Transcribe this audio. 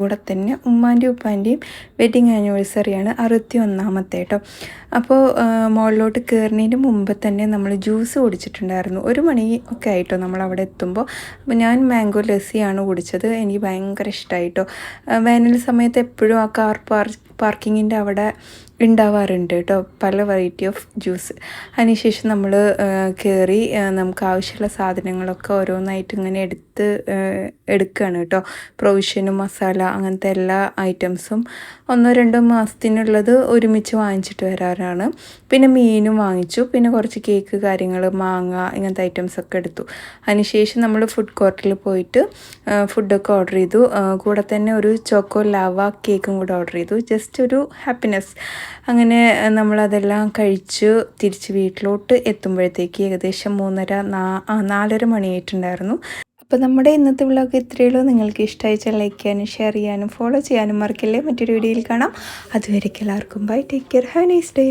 കൂടെ തന്നെ ഉമ്മാൻ്റെയും ഉപ്പാൻ്റെയും വെഡ്ഡിങ് ആനിവേഴ്സറിയാണ് 61ാമത്തെ കേട്ടോ. അപ്പോൾ മുകളിലോട്ട് കയറുന്നതിന് മുമ്പ് തന്നെ നമ്മൾ ജ്യൂസ് കുടിച്ചിട്ടുണ്ടായിരുന്നു. 1 മണി ഒക്കെ ആയിട്ടോ നമ്മളവിടെ എത്തുമ്പോൾ. അപ്പോൾ ഞാൻ മാംഗോ ലസ്സിയാണ് കുടിച്ചത്. എനിക്ക് ഭയങ്കര ഇഷ്ടമായിട്ടോ. വേനൽ സമയത്ത് എപ്പോഴും ആ കാർ പാർക്കിങ്ങിൻ്റെ അവിടെ ഉണ്ടാവാറുണ്ട് കേട്ടോ പല വെറൈറ്റി ഓഫ് ജ്യൂസ്. അതിനുശേഷം നമ്മൾ കയറി നമുക്ക് ആവശ്യമുള്ള സാധനങ്ങളൊക്കെ ഓരോന്നായിട്ട് ഇങ്ങനെ എടുക്കുകയാണ് കേട്ടോ. പ്രൊവിഷനും മസാല അങ്ങനത്തെ എല്ലാ ഐറ്റംസും 1-2 മാസത്തിനുള്ളത് ഒരുമിച്ച് വാങ്ങിച്ചിട്ട് വരാറാണ്. പിന്നെ മീനും വാങ്ങിച്ചു. പിന്നെ കുറച്ച് കേക്ക് കാര്യങ്ങൾ, മാങ്ങ ഇങ്ങനത്തെ ഐറ്റംസൊക്കെ എടുത്തു. അതിനുശേഷം നമ്മൾ ഫുഡ് കോർട്ടിൽ പോയിട്ട് ഫുഡൊക്കെ ഓർഡർ ചെയ്തു. കൂടെ തന്നെ ഒരു ചോക്കോ ലാവ കേക്കും കൂടെ ഓർഡർ ചെയ്തു. ജസ്റ്റ് ഒരു ഹാപ്പിനെസ്. അങ്ങനെ നമ്മളതെല്ലാം കഴിച്ച് തിരിച്ച് വീട്ടിലോട്ട് എത്തുമ്പോഴത്തേക്ക് ഏകദേശം 4:30 മണിയായിട്ടുണ്ടായിരുന്നു. അപ്പോൾ നമ്മുടെ ഇന്നത്തെ വ്ളോഗ് ഇത്രയേ ഉള്ളൂ. നിങ്ങൾക്ക് ഇഷ്ടമായിച്ചാൽ ലൈക്ക് ചെയ്യാനും ഷെയർ ചെയ്യാനും ഫോളോ ചെയ്യാനും മറക്കില്ലേ. മറ്റൊരു വീഡിയോയിൽ കാണാം. അതുവരേക്കും എല്ലാവർക്കും bye. Take care. Have a nice day.